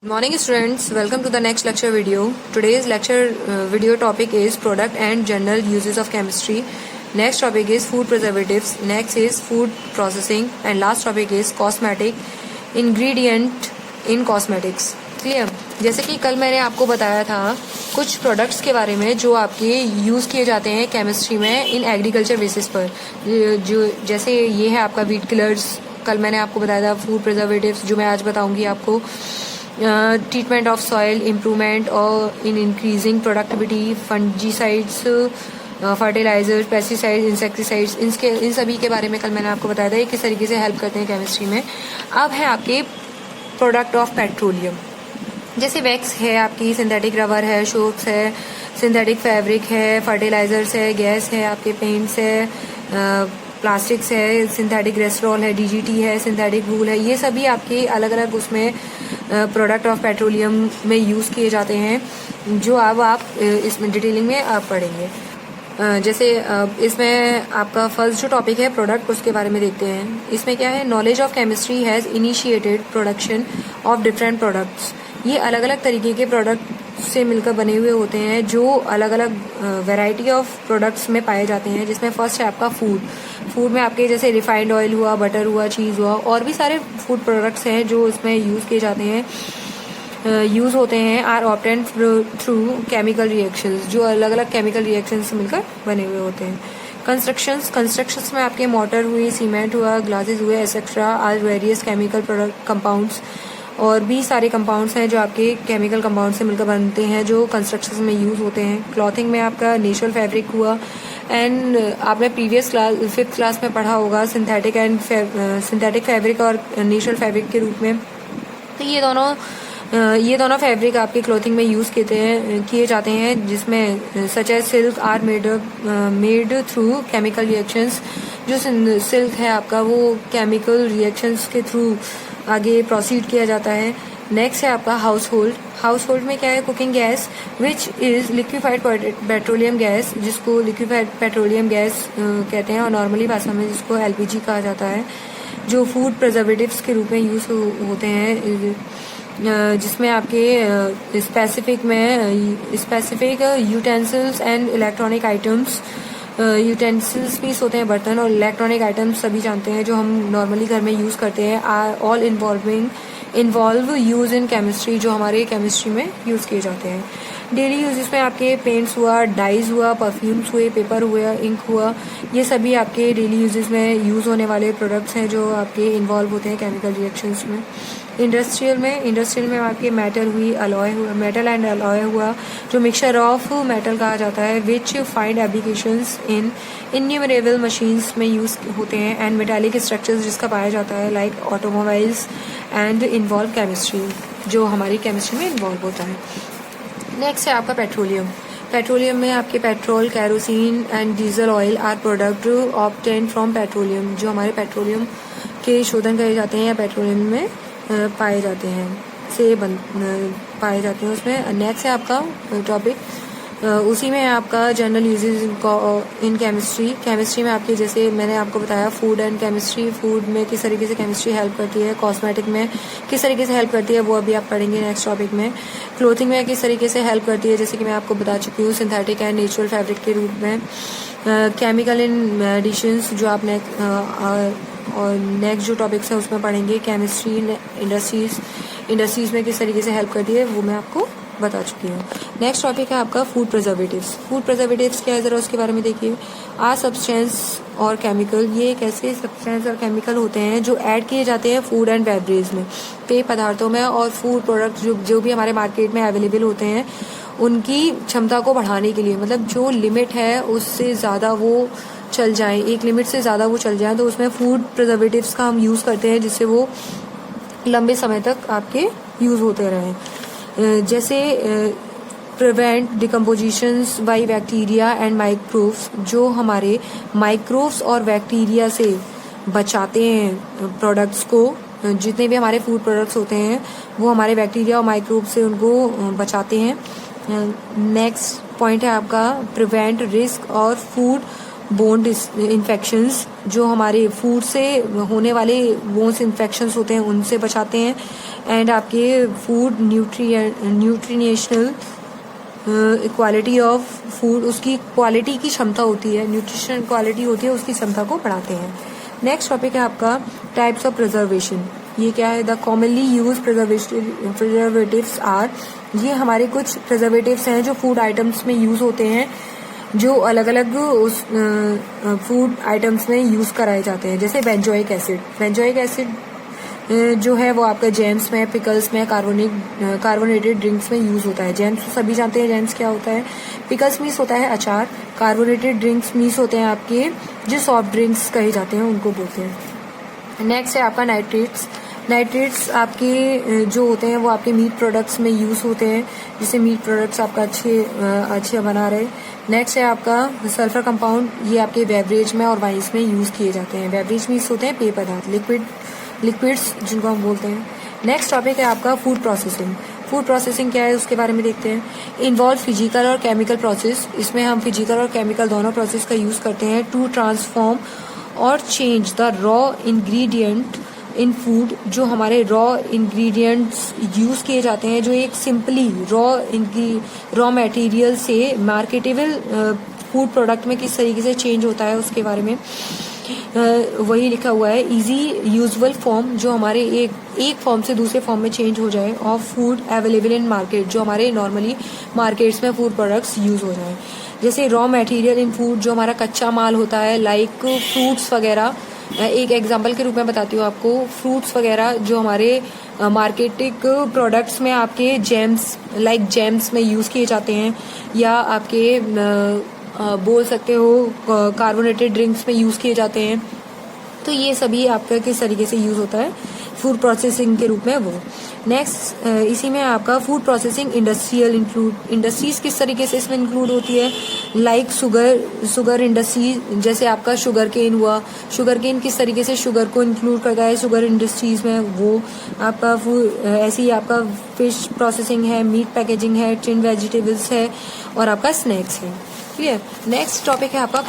Morning students, welcome to the next lecture video. Today's lecture video topic is product and general uses of chemistry. Next topic is food preservatives. Next is food processing and last topic is cosmetic ingredient in cosmetics. Clear? जैसे कि कल मैंने आपको बताया था कुछ products के बारे में जो आपके यूज़ किए जाते हैं केमिस्ट्री में इन एग्रीकल्चर बेसिस पर, जो जैसे ये है आपका वीट किलर्स, कल मैंने आपको बताया था फूड प्रिजर्वेटिव्स जो मैं आज बताऊंगी आपको, ट्रीटमेंट ऑफ सॉइल इम्प्रूवमेंट और in increasing productivity, fungicides, fertilisers, pesticides, insecticides, इन सभी के बारे में कल मैंने आपको बताया था ये किस तरीके से हेल्प करते हैं केमिस्ट्री में। अब है आपके प्रोडक्ट ऑफ पेट्रोलियम, जैसे वैक्स है, आपकी सिंथेटिक रबर है, सोप्स है, सिंथेटिक फैब्रिक है, फर्टिलाइजर्स है, गैस है, आपके पेंट्स है, प्लास्टिक्स है, सिंथेटिक ग्लिसरॉल है, डीजीटी है, सिंथेटिक वूल है, ये सभी आपके अलग अलग उसमें प्रोडक्ट ऑफ पेट्रोलियम में यूज़ किए जाते हैं जो अब आप इसमें डिटेलिंग में आप पढ़ेंगे। जैसे इसमें आपका फर्स्ट जो टॉपिक है प्रोडक्ट, उसके बारे में देखते हैं। इसमें क्या है, knowledge of chemistry has initiated production of different products. ये अलग अलग तरीके के प्रोडक्ट से मिलकर बने हुए होते हैं जो अलग अलग वैरायटी ऑफ प्रोडक्ट्स में पाए जाते हैं, जिसमें फर्स्ट है आपका फूड में आपके जैसे रिफाइंड ऑयल हुआ, बटर हुआ, चीज़ हुआ, और भी सारे फूड प्रोडक्ट्स हैं जो इसमें यूज़ किए जाते हैं, यूज़ होते हैं, are obtained through chemical reactions, जो अलग अलग केमिकल रिएक्शंस से मिलकर बने हुए होते हैं। कंस्ट्रक्शंस में आपके मोटर हुई, सीमेंट हुआ, ग्लासेस हुए, etcetera are various chemical product compounds, और भी सारे कंपाउंड्स हैं जो आपके केमिकल कंपाउंड से मिलकर बनते हैं जो कंस्ट्रक्शन में यूज़ होते हैं। क्लॉथिंग में आपका नेचुरल फैब्रिक हुआ, एंड आपने प्रीवियस क्लास 5th क्लास में पढ़ा होगा सिंथेटिक फैब्रिक और नेचुरल फैब्रिक के रूप में। तो ये दोनों फैब्रिक आपके क्लॉथिंग में यूज़ किए जाते हैं, जिसमें such as silk are made through chemical reactions. जो सिल्क है आपका वो केमिकल रिएक्शंस के थ्रू आगे प्रोसीड किया जाता है। नेक्स्ट है आपका हाउस होल्ड में क्या है, cooking gas which is liquefied petroleum gas, जिसको लिक्विफाइड पेट्रोलियम गैस कहते हैं, और नॉर्मली भाषा में जिसको एलपीजी कहा जाता है, जो फूड प्रिजर्वेटिव्स के रूप में यूज़ होते हैं, जिसमें आपके specific utensils and electronic items, utensils भी होते हैं बर्तन, और इलेक्ट्रॉनिक आइटम्स सभी जानते हैं जो हम नॉर्मली घर में यूज़ करते हैं, are all involve use in chemistry, जो हमारे केमिस्ट्री में यूज़ किए जाते हैं। डेली यूजेस में आपके पेंट्स हुआ, डाइज हुआ, परफ्यूम्स हुए, पेपर हुआ, इंक हुआ, ये सभी आपके डेली यूजेस में यूज़ होने वाले प्रोडक्ट्स हैं जो आपके इन्वॉल्व होते हैं केमिकल रिएक्शंस में। इंडस्ट्रियल में आपके मेटल एंड अलॉय हुआ, जो मिक्सचर ऑफ मेटल कहा जाता है, which find applications in innumerable machines में यूज़ होते हैं, एंड मेटालिक स्ट्रक्चर्स जिसका पाया जाता है like automobiles and involve chemistry, जो हमारी केमिस्ट्री में इन्वॉल्व होता है। नेक्स्ट है आपका पेट्रोलियम में आपके petrol, kerosene and diesel oil are product obtain from petroleum, जो हमारे पेट्रोलियम के शोधन करे जाते हैं या पेट्रोलियम में पाए जाते हैं उसमें। नेक्स्ट है आपका टॉपिक, उसी में आपका जनरल यूजेस इन केमिस्ट्री में आपके, जैसे मैंने आपको बताया फूड एंड केमिस्ट्री, फूड में किस तरीके से केमिस्ट्री हेल्प करती है, कॉस्मेटिक में किस तरीके से हेल्प करती है वो अभी आप पढ़ेंगे नेक्स्ट टॉपिक में। क्लोथिंग में किस तरीके से हेल्प करती है, जैसे कि मैं आपको बता चुकी हूँ, सिंथेटिक एंड नेचुरल फैब्रिक के रूप में। केमिकल इन एडिशंस जो आपने और नेक्स्ट जो टॉपिक्स है उसमें पढ़ेंगे। केमिस्ट्री इंडस्ट्रीज में किस तरीके से हेल्प करती है वो मैं आपको बता चुकी हूँ। नेक्स्ट टॉपिक है आपका फूड प्रिजर्वेटिव्स क्या है, ज़रा उसके बारे में देखिए। आर सब्सटेंस और केमिकल, ये एक ऐसे सब्सटेंस और केमिकल होते हैं जो ऐड किए जाते हैं फूड एंड बेवरेज में, पेय पदार्थों में, और फूड प्रोडक्ट जो भी हमारे मार्केट में अवेलेबल होते हैं उनकी क्षमता को बढ़ाने के लिए, मतलब जो लिमिट है उससे ज़्यादा वो चल जाए, एक लिमिट से ज़्यादा वो चल जाए, तो उसमें फूड प्रिजर्वेटिव्स का हम यूज़ करते हैं जिससे वो लंबे समय तक आपके यूज़ होते रहें। जैसे prevent decompositions by bacteria and microbes, जो हमारे माइक्रोब्स और बैक्टीरिया से बचाते हैं प्रोडक्ट्स को, जितने भी हमारे फूड प्रोडक्ट्स होते हैं वो हमारे बैक्टीरिया और माइक्रोब से उनको बचाते हैं। नेक्स्ट पॉइंट है आपका प्रिवेंट रिस्क और फूड बोन इन्फेक्शंस, जो हमारे फूड से होने वाले बोन्स इन्फेक्शंस होते हैं उनसे बचाते हैं। एंड आपके food nutritional quality of food, उसकी क्वालिटी की क्षमता होती है, न्यूट्रिशन क्वालिटी होती है, उसकी क्षमता को बढ़ाते हैं। नेक्स्ट टॉपिक है आपका टाइप्स ऑफ प्रिजर्वेशन। ये क्या है? The commonly use preservatives are, ये हमारे कुछ प्रिजर्वेटिव्स हैं जो फूड आइटम्स में यूज होते हैं, जो अलग अलग उस फूड आइटम्स में यूज कराए जाते हैं। जैसे बेंजोइक एसिड, बेंजोइक एसिड जो है वो आपका जैम्स में, पिकल्स में, कार्बोनेटेड ड्रिंक्स में यूज होता है। जैम्स तो सभी जानते हैं, जैम्स क्या होता है। पिकल्स मीन्स होता है अचार, कार्बोनेटेड ड्रिंक्स मीन्स होते हैं आपके जो सॉफ्ट ड्रिंक्स कहे जाते हैं, उनको बोलते हैं। नेक्स्ट है आपका नाइट्रेट्स। नाइट्रेट्स आपके जो होते हैं वो आपके मीट प्रोडक्ट्स में यूज होते हैं, जिससे मीट प्रोडक्ट्स आपका अच्छे बना रहे। नेक्स्ट है आपका सल्फर कंपाउंड, ये आपके बेवरेज में और वाइन्स में यूज किए जाते हैं। बेवरेज मीन्स होते हैं पेय पदार्थ, लिक्विड्स जिनको हम बोलते हैं। नेक्स्ट टॉपिक है आपका फूड प्रोसेसिंग। फूड प्रोसेसिंग क्या है उसके बारे में देखते हैं। इन्वॉल्व फिजिकल और केमिकल प्रोसेस, इसमें हम फिजिकल और केमिकल दोनों प्रोसेस का यूज करते हैं टू ट्रांसफॉर्म और change the raw ingredient in food. जो हमारे रॉ इंग्रेडिएंट्स यूज किए जाते हैं, जो एक सिंपली रॉ मटेरियल से मार्केटेबल फूड प्रोडक्ट में किस तरीके से चेंज होता है उसके बारे में वही लिखा हुआ है। इजी यूजुअल फॉर्म, जो हमारे एक फॉर्म से दूसरे फॉर्म में चेंज हो जाए, of food available in market, जो हमारे नॉर्मली मार्केट्स में फूड प्रोडक्ट्स यूज हो जाए। जैसे रॉ मटेरियल इन फूड, जो हमारा कच्चा माल होता है, लाइक फ्रूट्स वगैरह। एक एग्जांपल के रूप में बताती हूँ आपको, फ्रूट्स वगैरह जो हमारे मार्केटिंग प्रोडक्ट्स में आपके जेम्स में यूज किए जाते हैं, या आपके बोल सकते हो कार्बोनेटेड ड्रिंक्स में यूज किए जाते हैं। तो ये सभी आपका किस तरीके से यूज होता है फूड प्रोसेसिंग के रूप में वो। नेक्स्ट इसी में आपका फूड प्रोसेसिंग इंडस्ट्रीज किस तरीके से इसमें इंक्लूड होती है। लाइक शुगर इंडस्ट्री, जैसे आपका शुगर केन हुआ, शुगर केन किस तरीके से शुगर को इंक्लूड करता है शुगर इंडस्ट्रीज में, वो आपका ऐसे ही आपका फिश प्रोसेसिंग है, मीट पैकेजिंग है, टिन वेजिटेबल्स है, और आपका स्नैक्स है। क्लियर। नेक्स्ट टॉपिक है आपका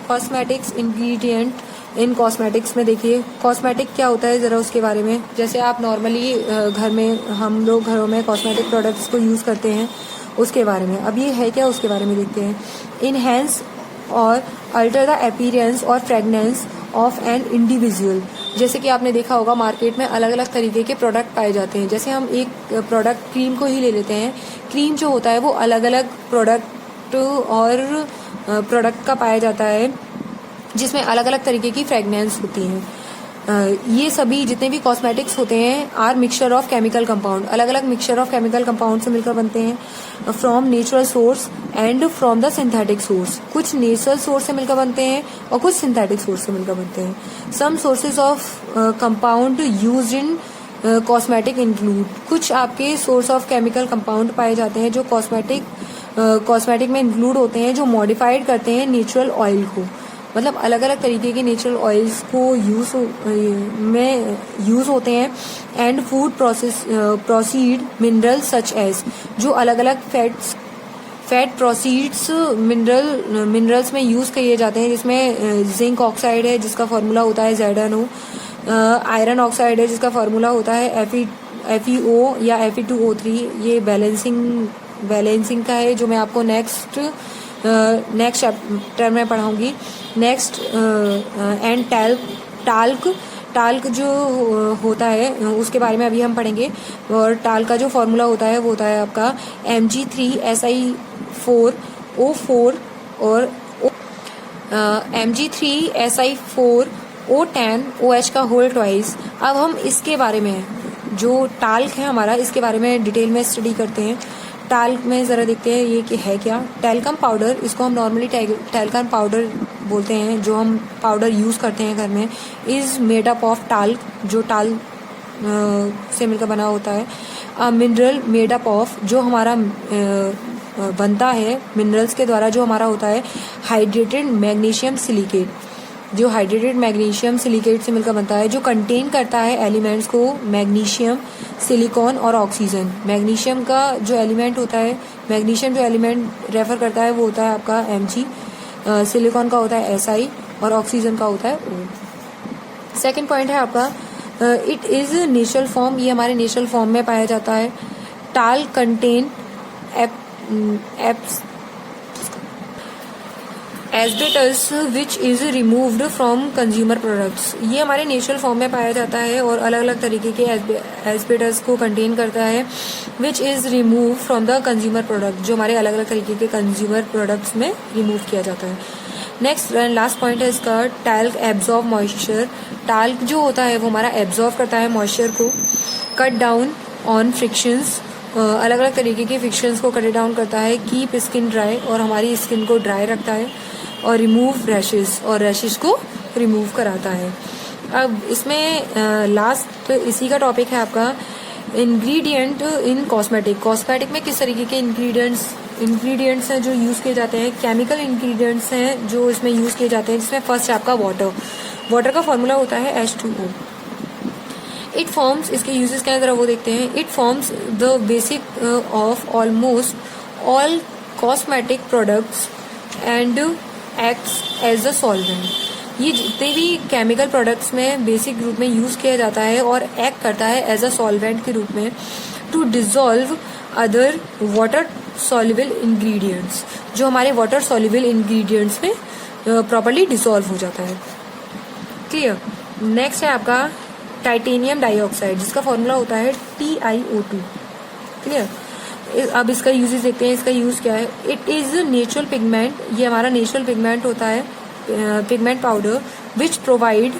कॉस्मेटिक्स इंग्रेडिएंट इन कॉस्मेटिक्स में देखिए, कॉस्मेटिक क्या होता है जरा उसके बारे में। जैसे आप नॉर्मली घर में, हम लोग घरों में कॉस्मेटिक प्रोडक्ट्स को यूज करते हैं, उसके बारे में अब ये है क्या उसके बारे में देखते हैं। इनहेंस और अल्टर द अपीयरेंस और फ्रेगनेंस ऑफ एन इंडिविजुअल। जैसे कि आपने देखा होगा मार्केट में अलग अलग तरीके के प्रोडक्ट पाए जाते हैं। जैसे हम एक प्रोडक्ट क्रीम को ही ले लेते हैं, क्रीम जो होता है वो अलग अलग प्रोडक्ट और प्रोडक्ट का पाया जाता है, जिसमें अलग अलग तरीके की फ्रेगनेंस होती हैं। ये सभी जितने भी कॉस्मेटिक्स होते हैं are mixture of chemical compound, अलग अलग मिक्सचर ऑफ केमिकल कंपाउंड से मिलकर बनते हैं। From natural source and from the synthetic source, कुछ नेचुरल सोर्स से मिलकर बनते हैं और कुछ सिंथेटिक सोर्स से मिलकर बनते हैं। Some sources of compound used in cosmetic include, कुछ आपके सोर्स ऑफ केमिकल कंपाउंड पाए जाते हैं जो कॉस्मेटिक में इंक्लूड होते हैं, जो मॉडिफाइड करते हैं नेचुरल ऑयल को। मतलब अलग अलग तरीके के नेचुरल ऑयल्स को यूज होते हैं। And food proceed mineral such as, जो अलग अलग फैट प्रोसीड्स मिनरल्स में यूज किए जाते हैं, जिसमें जिंक ऑक्साइड है जिसका फॉर्मूला होता है ZnO, आयरन ऑक्साइड है जिसका फॉर्मूला होता है FeO या Fe2O3। ये बैलेंसिंग का है, जो मैं आपको नेक्स्ट चैप्टर में पढ़ाऊंगी। नेक्स्ट एंड टाल्क जो होता है उसके बारे में अभी हम पढ़ेंगे। और टाल्क का जो फॉर्मूला होता है वो होता है आपका Mg3Si4O4 और Mg3Si4O10OH का होल ट्वाइस। अब हम इसके बारे में, जो टाल्क है हमारा, इसके बारे में डिटेल में स्टडी करते हैं। टाल्क में ज़रा देखते हैं ये है क्या। टैल्कम पाउडर, इसको हम नॉर्मली टैल्कम पाउडर बोलते हैं, जो हम पाउडर यूज़ करते हैं घर में, is made up of talc, जो टाल्क से मिलकर बना होता है। मिनरल मेड अप ऑफ, जो हमारा बनता है मिनरल्स के द्वारा, जो हमारा होता है हाइड्रेटेड मैग्नीशियम सिलिकेट, जो हाइड्रेटेड मैग्नीशियम सिलिकेट से मिलकर बनता है, जो कंटेन करता है एलिमेंट्स को मैग्नीशियम, सिलिकॉन और ऑक्सीजन। मैग्नीशियम का जो एलिमेंट होता है, मैग्नीशियम जो एलिमेंट रेफर करता है वो होता है आपका Mg, सिलिकॉन का होता है Si और ऑक्सीजन का होता है O। सेकेंड पॉइंट है आपका इट इज़ नेचुरल फॉर्म, ये हमारे नेचुरल फॉर्म में पाया जाता है. टाल contain asbestos which is removed from consumer products. ये हमारे नेचुरल फॉर्म में पाया जाता है और अलग अलग तरीके के एस्बेस्टस को कंटेन करता है, which is remove from the consumer product, जो हमारे अलग अलग तरीके के कंज्यूमर प्रोडक्ट्स में रिमूव किया जाता है. नेक्स्ट एंड लास्ट पॉइंट है इसका, टैल्क एब्जॉर्ब मॉइस्चर. टैल्क जो होता है वो हमारा एब्जॉर्ब करता है मॉइस्चर को. कट डाउन ऑन फ्रिक्शंस, अलग अलग तरीके के फ्रिक्शंस को कट डाउन करता है. कीप स्किन ड्राई, और हमारी स्किन को ड्राई रखता है. और रिमूव रैशेस, और रैशेस को रिमूव कराता है. अब इसमें लास्ट इसी का टॉपिक है आपका इंग्रेडिएंट इन कॉस्मेटिक. कॉस्मेटिक में किस तरीके के इंग्रेडिएंट्स हैं जो यूज़ किए जाते हैं. केमिकल इंग्रेडिएंट्स हैं जो इसमें यूज़ किए जाते हैं, जिसमें फर्स्ट है आपका वाटर. वाटर का फॉर्मूला होता है H2O. इट फॉर्म्स, इसके यूजेस क्या है जरा वो देखते हैं. It forms the basic of almost all cosmetic products and acts as a solvent. ये जितने भी केमिकल प्रोडक्ट्स में बेसिक रूप में यूज़ किया जाता है और एक्ट करता है एज अ सॉल्वेंट के रूप में to dissolve other water soluble ingredients, जो हमारे वाटर सॉल्युबल इंग्रेडिएंट्स में प्रॉपर्ली डिसॉल्व हो जाता है. क्लियर. नेक्स्ट है आपका टाइटेनियम डाइऑक्साइड, जिसका फॉर्मूला होता है TiO2. क्लियर. अब इसका यूजेस देखते हैं. इसका यूज क्या है. इट इज नेचुरल पिगमेंट, ये हमारा नेचुरल पिगमेंट होता है, pigment powder, which provide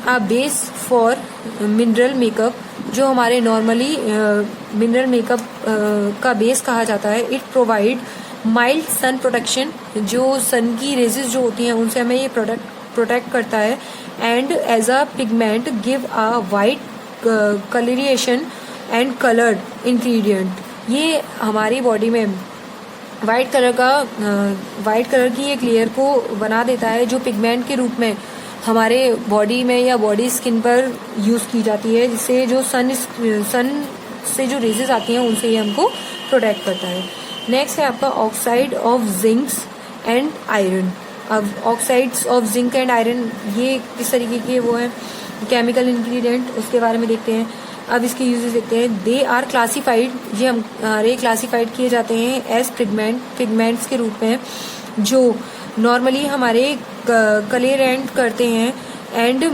a base for mineral makeup, जो हमारे नॉर्मली मिनरल मेकअप का बेस कहा जाता है. It provide mild sun protection, जो सन की रेजेस जो होती हैं उनसे हमें ये प्रोटेक्ट करता है. And as a pigment give a white colouration and coloured ingredient. ये हमारी बॉडी में वाइट कलर की एक लेयर को बना देता है, जो पिगमेंट के रूप में हमारे बॉडी में या बॉडी स्किन पर यूज़ की जाती है, जिससे जो सन से जो रेजेस आती हैं उनसे ये हमको प्रोटेक्ट करता है. नेक्स्ट है आपका oxide of zincs and iron. अब oxides of zinc and iron ये किस तरीके के वो हैं केमिकल इंग्रेडिएंट, उसके बारे में देखते हैं. अब इसके यूजेस देखते हैं. दे आर क्लासिफाइड, ये हमारे क्लासिफाइड किए जाते हैं एज पिगमेंट्स के रूप में, जो नॉर्मली हमारे कलरेंट करते हैं एंड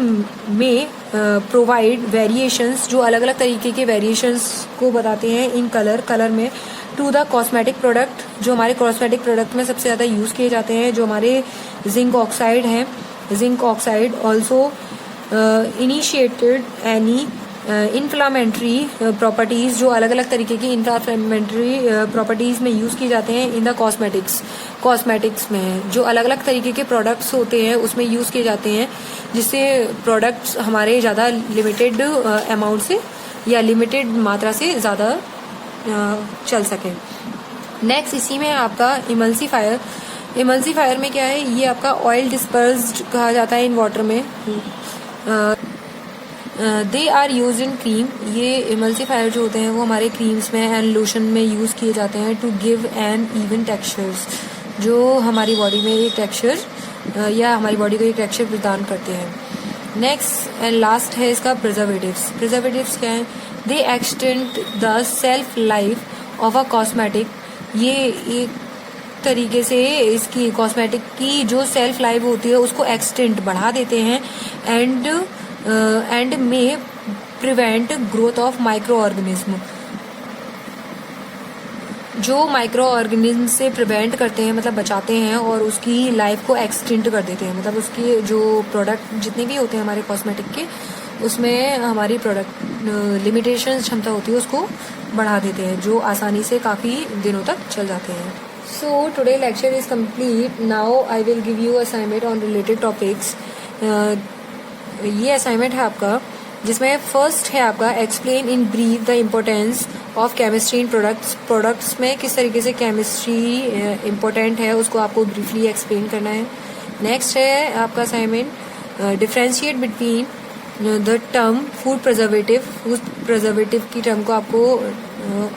में प्रोवाइड वेरिएशंस, जो अलग अलग तरीके के वेरिएशंस को बताते हैं इन कलर में, टू द कॉस्मेटिक प्रोडक्ट, जो हमारे कॉस्मेटिक प्रोडक्ट में सबसे ज़्यादा यूज़ किए जाते हैं, जो हमारे जिंक ऑक्साइड हैं. Zinc oxide also initiated any inflammatory properties, जो अलग अलग तरीके की इन्फ्लामेटरी प्रॉपर्टीज़ में यूज़ किए जाते हैं इन द कॉस्मेटिक्स में, जो अलग अलग तरीके के प्रोडक्ट्स होते हैं उसमें यूज़ किए जाते हैं, जिससे प्रोडक्ट्स हमारे ज़्यादा लिमिटेड अमाउंट से या लिमिटेड मात्रा से ज़्यादा चल सके. नेक्स्ट इसी में आपका इमल्सीफायर. इमल्सीफायर में क्या है, ये आपका ऑयल डिस्पर्स्ड कहा जाता है इन वाटर में. They are use in cream. ये इमल्सीफायर जो होते हैं वो हमारे क्रीम्स में एंड लोशन में यूज़ किए जाते हैं to give an even textures, जो हमारी बॉडी में एक टेक्सचर या हमारी बॉडी को एक टेक्सचर प्रदान करते हैं. नेक्स्ट एंड लास्ट है इसका प्रिजर्वेटिव्स. प्रिजर्वेटिव्स क्या है. दे extend the self life of a cosmetic. ये एक तरीके से इसकी कॉस्मेटिक की जो सेल्फ लाइफ होती है उसको एक्सटेंड बढ़ा देते हैं एंड में prevent growth of micro organism, जो माइक्रो ऑर्गेनिज्म से प्रिवेंट करते हैं, मतलब बचाते हैं और उसकी लाइफ को एक्सटेंड कर देते हैं. मतलब उसके जो प्रोडक्ट जितने भी होते हैं हमारे कॉस्मेटिक के, उसमें हमारी प्रोडक्ट लिमिटेशन क्षमता होती है उसको बढ़ा देते हैं, जो आसानी से काफ़ी दिनों तक चल जाते हैं. So today lecture is complete. Now I will give you assignment on related topics. ये असाइनमेंट है आपका, जिसमें फर्स्ट है आपका explain in brief the importance of chemistry in products में किस तरीके से केमिस्ट्री इम्पोर्टेंट है उसको आपको ब्रीफली एक्सप्लेन करना है. नेक्स्ट है आपका assignment differentiate between the term food preservative की टर्म को आपको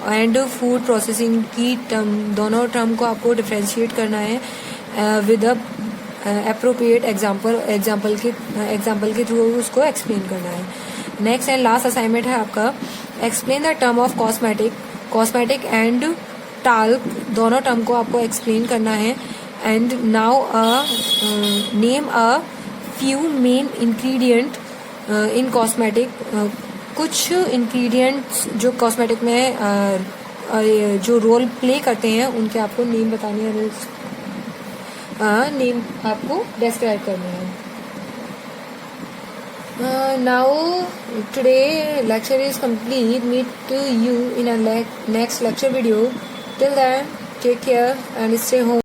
एंड फूड प्रोसेसिंग की टर्म, दोनों टर्म को आपको डिफ्रेंशिएट करना है विद अ अप्रोप्रिएट एग्जाम्पल के थ्रू उसको एक्सप्लेन करना है. नेक्स्ट एंड लास्ट असाइनमेंट है आपका explain the term of cosmetic and talc, दोनों टर्म को आपको एक्सप्लेन करना है. And now name a few main ingredient in cosmetic. कुछ इंग्रेडिएंट्स जो कॉस्मेटिक में जो रोल प्ले करते हैं उनके आपको नेम बताने हैं, नेम आपको डिस्क्राइब करने हैं. Now today lecture is complete. Meet you in a next lecture video. Till then, take care and stay home.